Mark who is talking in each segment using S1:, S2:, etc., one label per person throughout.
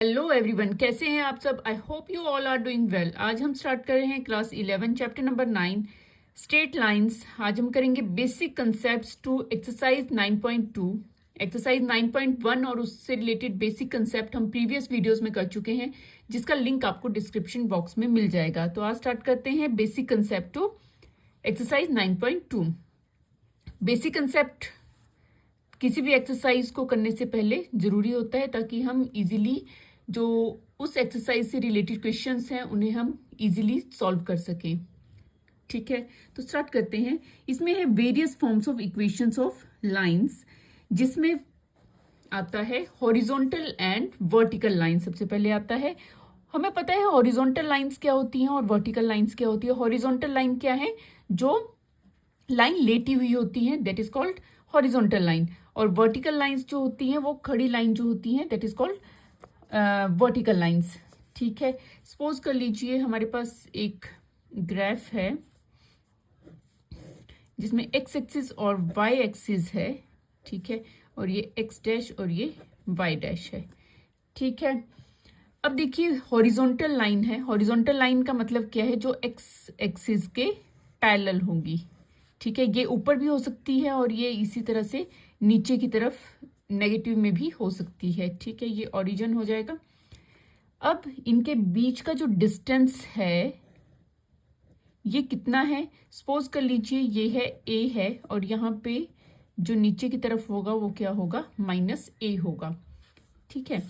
S1: Hello everyone, कैसे हैं आप सब। I hope you all are doing well. आज हम स्टार्ट कर रहे हैं class 11 chapter number 9 straight lines. आज हम करेंगे basic concepts to exercise 9.2। Exercise 9.1 और उससे रिलेटेड बेसिक कंसेप्ट हम प्रीवियस वीडियोस में कर चुके हैं, जिसका लिंक आपको डिस्क्रिप्शन बॉक्स में मिल जाएगा। तो आज स्टार्ट करते हैं basic concept to exercise 9.2। Basic concept किसी भी एक्सरसाइज को करने से पहले जरूरी होता है, ताकि हम इजीली जो उस एक्सरसाइज से रिलेटेड क्वेश्चंस हैं उन्हें हम इजीली सॉल्व कर सकें। ठीक है, तो स्टार्ट करते हैं। इसमें है various forms of equations of lines, जिसमें आता है हॉरिजॉन्टल एंड वर्टिकल लाइन। सबसे पहले आता है, हमें पता है हॉरिजॉन्टल लाइंस क्या होती हैं और वर्टिकल लाइंस क्या होती है। हॉरिजॉन्टल लाइन क्या है? जो लाइन लेटी हुई होती है, that is called horizontal line. और वर्टिकल लाइंस जो होती हैं वो खड़ी लाइन जो होती हैं, that is called vertical lines. ठीक है, सपोज कर लीजिए हमारे पास एक ग्राफ है जिसमें एक्स एक्सिस और वाई एक्सिस है। ठीक है, और ये एक्स डैश और ये वाई डैश है। ठीक है, अब देखिए हॉरिजॉन्टल लाइन है। हॉरिजॉन्टल लाइन का मतलब क्या है? जो एक्स एक्सिस के पैरेलल होंगी। ठीक है, ये ऊपर भी हो सकती है और ये इसी तरह से नीचे की तरफ नेगेटिव में भी हो सकती है। ठीक है, ये ओरिजिन हो जाएगा। अब इनके बीच का जो डिस्टेंस है ये कितना है? सपोज कर लीजिए ये है ए है, और यहाँ पे जो नीचे की तरफ होगा वो क्या होगा? -a होगा। ठीक है,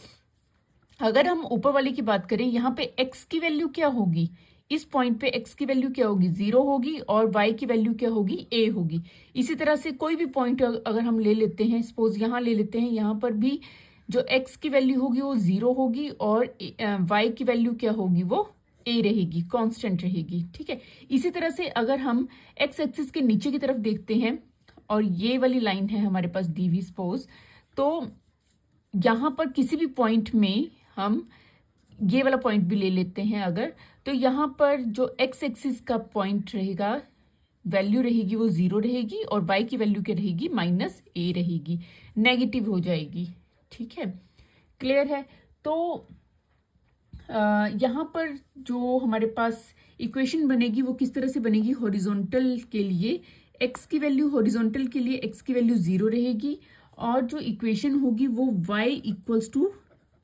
S1: अगर हम ऊपर वाले की बात करें, यहाँ पे x की वैल्यू क्या होगी? इस पॉइंट पे x की वैल्यू क्या होगी? 0 होगी, और y की वैल्यू क्या होगी? a होगी। इसी तरह से कोई भी पॉइंट अगर हम ले लेते हैं, सपोज यहाँ ले लेते हैं, यहाँ पर भी जो x की वैल्यू होगी वो 0 होगी, और y की वैल्यू क्या होगी? वो a रहेगी, कांस्टेंट रहेगी। ठीक है, इसी तरह से अगर हम x एक्सिस के नीचे की तरफ देखते हैं, और ये वाली लाइन है हमारे पास दी हुई सपोज, तो यहाँ पर किसी भी पॉइंट में हम ये वाला पॉइंट भी ले लेते हैं अगर, तो यहाँ पर जो एक्स एक्सिस का पॉइंट रहेगा, वैल्यू रहेगी वो 0 रहेगी, और y की वैल्यू क्या रहेगी? -a रहेगी, नेगेटिव हो जाएगी। ठीक है, क्लियर है। तो यहाँ पर जो हमारे पास इक्वेशन बनेगी वो किस तरह से बनेगी? हॉरिजॉन्टल के लिए x की वैल्यू, हॉरिजॉन्टल के लिए x की वैल्यू 0 रहेगी, और जो इक्वेशन होगी वो y इक्वल्स टू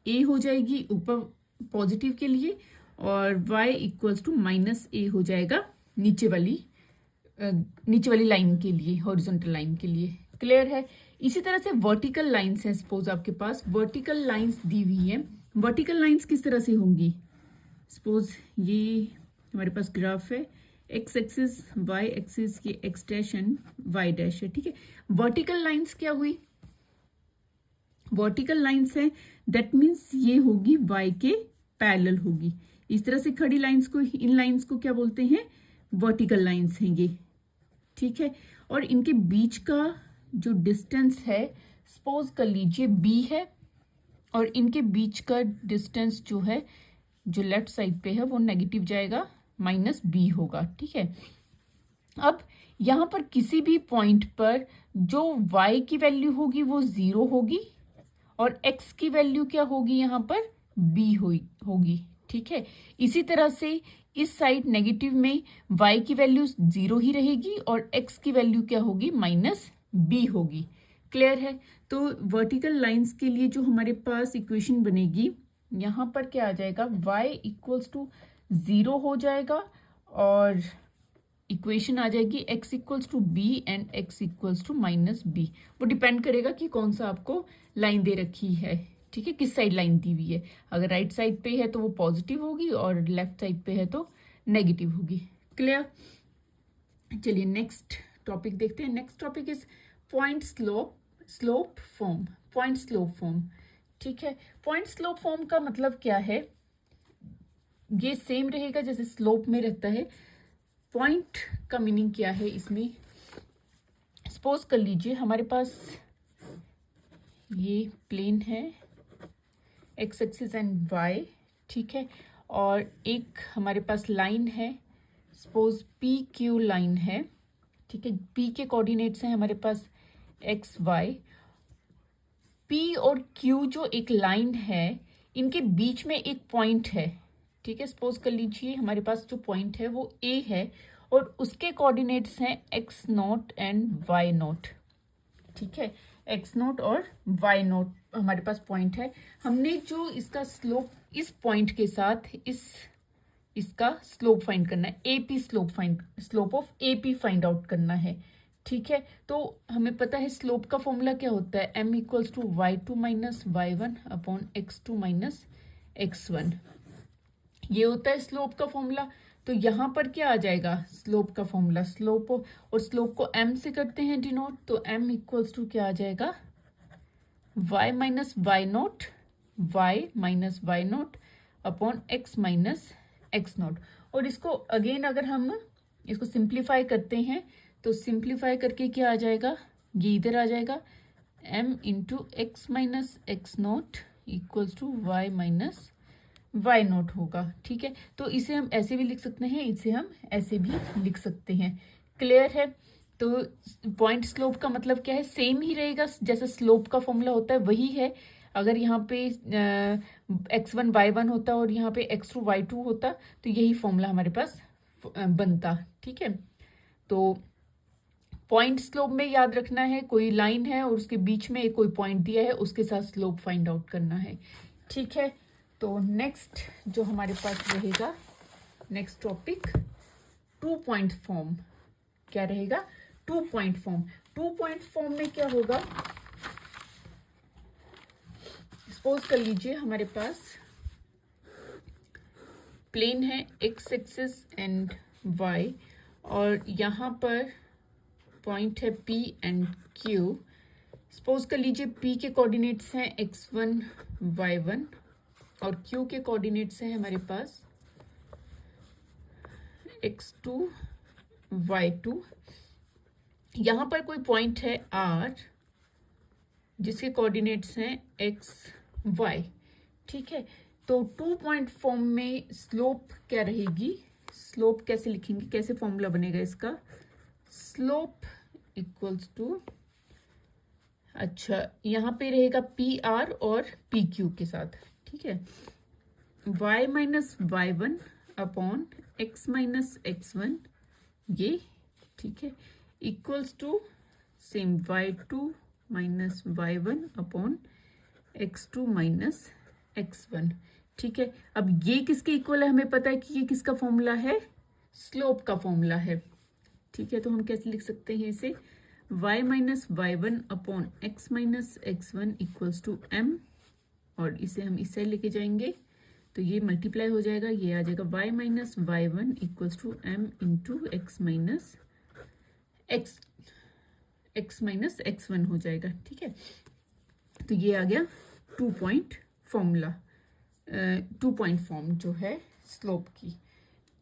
S1: a हो जाएगी ऊपर पॉजिटिव के लिए, और y इक्वल्स टू -a हो जाएगा नीचे वाली लाइन के लिए, हॉरिजॉन्टल लाइन के लिए। क्लियर है। इसी तरह से वर्टिकल लाइंस है। सपोज आपके पास वर्टिकल लाइंस दी हुई है। वर्टिकल लाइंस किस तरह से होंगी? सपोज ये हमारे पास ग्राफ है, एक्स एक्सिस, वाई एक्सिस, ये X dash and Y dash है। ठीक है, वर्टिकल लाइंस क्या हुई? वर्टिकल लाइंस है, दैट मीन्स ये होगी y के पैरेलल होगी। इस तरह से खड़ी लाइंस को, इन लाइंस को क्या बोलते हैं? वर्टिकल लाइंस हैं ये। ठीक है, और इनके बीच का जो डिस्टेंस है, सपोज कर लीजिए b है, और इनके बीच का डिस्टेंस जो है, जो लेफ्ट साइड पे है वो नेगेटिव जाएगा, -b होगा। ठीक है, अब यहाँ पर किसी भी पॉइंट पर जो y की वैल्यू होगी वो 0 होगी, और x की वैल्यू क्या होगी? यहाँ पर b होगी। ठीक है, इसी तरह से इस साइड नेगेटिव में y की वैल्यू 0 ही रहेगी, और x की वैल्यू क्या होगी? -b होगी। क्लियर है। तो वर्टिकल लाइंस के लिए जो हमारे पास इक्वेशन बनेगी, यहाँ पर क्या आ जाएगा? y इक्वल्स टू 0 हो जाएगा, और इक्वेशन आ जाएगी x equals to b and x equals to -b। वो डिपेंड करेगा कि कौन सा आपको लाइन दे रखी है। ठीक है, किस साइड लाइन दी हुई है। अगर राइट साइड पे है तो वो पॉजिटिव होगी, और लेफ्ट साइड पे है तो नेगेटिव होगी। क्लियर। चलिए नेक्स्ट टॉपिक देखते हैं। Next topic is point slope form. Point slope form. ठीक है, पॉइंट स्लोप फॉर्म का मतलब क्या है? ये सेम रहेगा जैसे स्लोप में रहता है। पॉइंट का मीनिंग क्या है इसमें? सपोज कर लीजिए हमारे पास ये प्लेन है, एक्स एक्सिस एंड वाई। ठीक है, और एक हमारे पास लाइन है, सपोज पी क्यू लाइन है। ठीक है, पी के कोऑर्डिनेट्स हैं हमारे पास एक्स वाई। पी और क्यू जो एक लाइन है, इनके बीच में एक पॉइंट है, ठीक है। सपोज कर लीजिए हमारे पास जो पॉइंट है वो ए है और उसके कोऑर्डिनेट्स हैं X naught and Y naught, ठीक है। एक्स नॉट और वाई नॉट हमारे पास पॉइंट है। हमने जो इसका स्लोप इस पॉइंट के साथ इसका स्लोप फाइंड करना है, AP slope of AP find out करना है, ठीक है। तो हमें पता है स्लोप का फॉर्मूला क्या होता है, m equals to y2 minus y1 upon x2 minus x1, ये होता है स्लोप का फॉर्मूला। तो यहाँ पर क्या आ जाएगा स्लोप का फॉर्मूला, स्लोप और स्लोप को m से करते हैं डिनोट, तो m इक्वल्स टू क्या आ जाएगा y minus Y naught, Y minus Y naught upon x minus X naught. और इसको अगेन अगर हम इसको सिंप्लीफाई करते हैं तो सिंप्लीफाई करके क्या आ जाएगा, ये इधर आ जाएगा m into X minus X naught equals to Y minus Y naught होगा, ठीक है। तो इसे हम ऐसे भी लिख सकते हैं, इसे हम ऐसे भी लिख सकते हैं। क्लियर है। तो पॉइंट स्लोप का मतलब क्या है, सेम ही रहेगा जैसा स्लोप का फॉर्मूला होता है वही है। अगर यहाँ पे x1 y1 होता और यहाँ पे x2 y2 होता तो यही फॉर्मूला हमारे पास बनता, ठीक है। तो पॉइंट स्लोप में याद रखना है कोई लाइन है और उसके बीच में कोई पॉइंट दिया है, उसके साथ स्लोप फाइंड आउट करना है, ठीक है। तो नेक्स्ट जो हमारे पास रहेगा नेक्स्ट टॉपिक 2 पॉइंट फॉर्म, क्या रहेगा 2 पॉइंट फॉर्म। 2 पॉइंट फॉर्म में क्या होगा, सपोज कर लीजिए हमारे पास प्लेन है एक्स एक्सिस एंड वाई और यहाँ पर पॉइंट है P एंड Q। सपोज कर लीजिए P के कोऑर्डिनेट्स हैं x1 y1 और Q के कोऑर्डिनेट्स हैं हमारे पास x2 y2। यहाँ पर कोई पॉइंट है R जिसके कोऑर्डिनेट्स हैं x y, ठीक है। तो 2 पॉइंट फॉर्म में स्लोप क्या रहेगी, स्लोप कैसे लिखेंगे, कैसे फॉर्मूला बनेगा इसका, स्लोप इक्वल्स टू, अच्छा यहाँ पे रहेगा पी आर और पी क्यू के साथ, ठीक है, y minus Y one upon X minus X one, ये ठीक है, equals to same y2 minus Y one upon x2 minus x1, ठीक है। अब ये किसके इक्वल है, हमें पता है कि ये किसका फॉर्मूला है, स्लोप का फॉर्मूला है, ठीक है। तो हम कैसे लिख सकते हैं इसे, y minus Y one upon X minus X one equals to m, और इसे हम इस साइड लेके जाएंगे तो ये मल्टीप्लाई हो जाएगा, ये आ जाएगा y minus Y one equals to m into X minus X minus X one हो जाएगा, ठीक है। तो ये आ गया 2 पॉइंट फॉर्मूला, 2 पॉइंट फॉर्म जो है स्लोप की,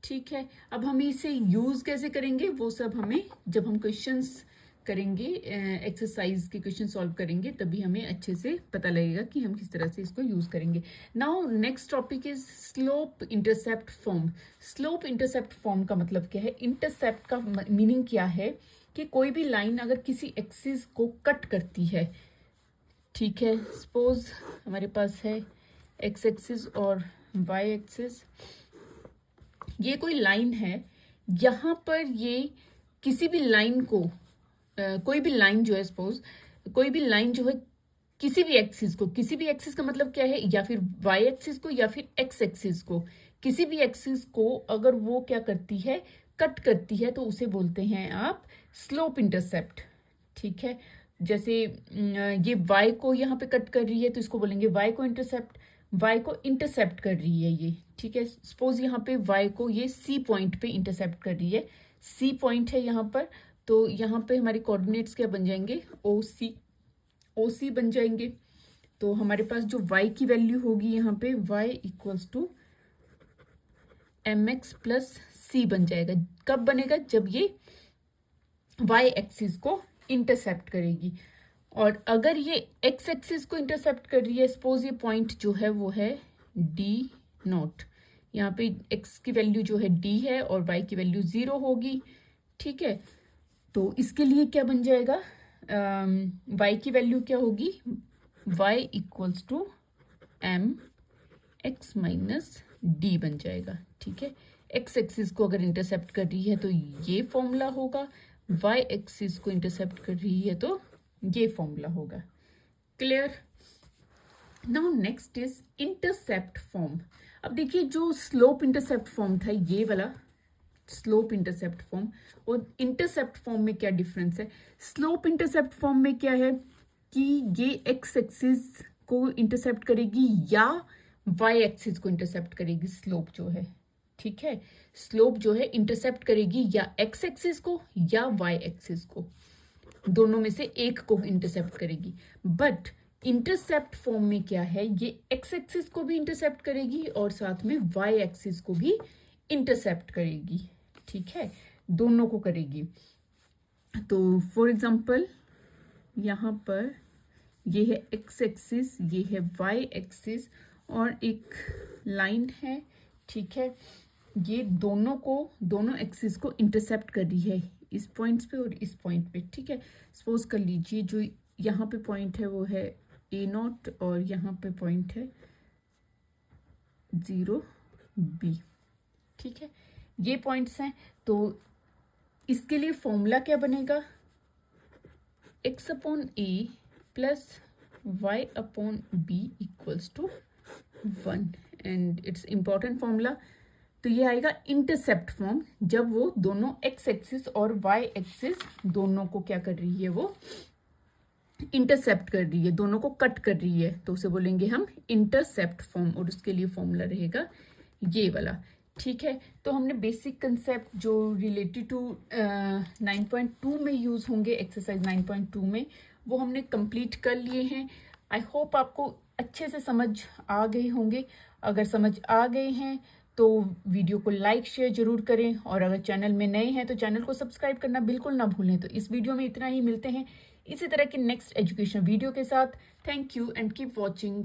S1: ठीक है। अब हम इसे यूज कैसे करेंगे वो सब हमें जब हम क्वेश्चंस करेंगे, एक्सरसाइज के क्वेश्चन सॉल्व करेंगे तभी हमें अच्छे से पता लगेगा कि हम किस तरह से इसको यूज करेंगे। Now next topic is slope intercept form. Slope intercept form का मतलब क्या है, इंटरसेप्ट का मीनिंग क्या है कि कोई भी लाइन अगर किसी एक्सिस को कट करती है, ठीक है। सपोज हमारे पास है एक्स एक्सिस और वाई एक्सिस, ये कोई लाइन है, यहाँ पर ये किसी भी लाइन को कोई भी लाइन जो है, सपोज कोई भी लाइन जो है किसी भी एक्सिस को, किसी भी एक्सिस का मतलब क्या है, या फिर वाई एक्सिस को या फिर एक्स एक्सिस को, किसी भी एक्सिस को अगर वो क्या करती है, कट करती है, तो उसे बोलते हैं आप स्लोप इंटरसेप्ट, ठीक है। जैसे ये y को यहाँ पे कट कर रही है तो इसको बोलेंगे y को इंटरसेप्ट, y को इंटरसेप्ट कर रही है ये, ठीक है। सपोज यहाँ पे y को ये C पॉइंट पे इंटरसेप्ट कर रही है, C पॉइंट है यहाँ पर, तो यहाँ पे हमारे कोऑर्डिनेट्स क्या बन जाएंगे, OC बन जाएंगे। तो हमारे पास जो y की वैल्यू होगी यहाँ पे y equals to mx plus c बन जाएगा। कब बनेगा, जब ये y एक्सिस को इंटरसेप्ट करेगी। और अगर ये x एक्सिस को इंटरसेप्ट कर रही है, सपोज ये पॉइंट जो है वो है d नोट, यहाँ पे x की वैल्यू जो है d है और y की वैल्यू 0 होगी, ठीक है। तो इसके लिए क्या बन जाएगा, y की वैल्यू क्या होगी, y equals to m x minus D बन जाएगा। ठीक है, एक्स एक्सिस को अगर इंटरसेप्ट कर रही है तो ये फॉर्मूला होगा, वाई एक्सिस को इंटरसेप्ट कर रही है तो ये फॉर्मूला होगा। Clear? Now next is intercept form. अब देखिए जो स्लोप इंटरसेप्ट फॉर्म था, ये वाला स्लोप इंटरसेप्ट फॉर्म और इंटरसेप्ट फॉर्म में क्या डिफरेंस है? स्लोप इंटरसेप्ट फॉर्म में क्या है कि ये एक्स एक्सिस को इंटरसेप्ट करेगी या वाई एक्सिस को इंटरसेप्ट करेगी। स्लोप जो है, ठीक है, स्लोप जो है इंटरसेप्ट करेगी या एक्स एक्सिस को या वाई एक्सिस को, दोनों में से एक को इंटरसेप्ट करेगी। बट इंटरसेप्ट फॉर्म में क्या है, ये एक्स एक्सिस को भी इंटरसेप्ट करेगी और साथ में वाई एक्सिस को भी इंटरसेप्ट करेगी। ठीक है, दोनों को करेगी। तो फॉर एग्जांपल यहाँ पर ये है एक्स एक्सिस, ये है वाई एक्सिस और एक लाइन है। ठीक है, ये दोनों एक्सिस को इंटरसेप्ट कर रही है इस पॉइंट्स पे और इस पॉइंट पे। ठीक है, सपोज कर लीजिए जो यहाँ पे पॉइंट है वो है A0 और यहाँ पे पॉइंट है 0B। ठीक है, ये पॉइंट्स हैं। तो इसके लिए फॉर्मूला क्या बनेगा? x upon a plus y upon b equals to 1 and it's important formula. तो ये आएगा इंटरसेप्ट फॉर्म जब वो दोनों x एक्सिस और y एक्सिस दोनों को क्या कर रही है, वो इंटरसेप्ट कर रही है, दोनों को कट कर रही है, तो उसे बोलेंगे हम इंटरसेप्ट फॉर्म और उसके लिए फॉर्मूला रहेगा ये वाला। ठीक है, तो हमने बेसिक कंसेप्ट जो रिलेटेड टू 9.2 में यूज होंगे, एक्सरसाइज 9.2 में, वो हमने कंप्लीट कर लिए हैं। आई होप आपको अच्छे से समझ आ गए होंगे। अगर समझ आ गए हैं तो वीडियो को लाइक शेयर जरूर करें और अगर चैनल में नए हैं तो चैनल को सब्सक्राइब करना बिल्कुल ना भूलें। तो इस वीडियो में इतना ही, मिलते हैं इसी तरह के नेक्स्ट एजुकेशन वीडियो के साथ। Thank you and keep watching.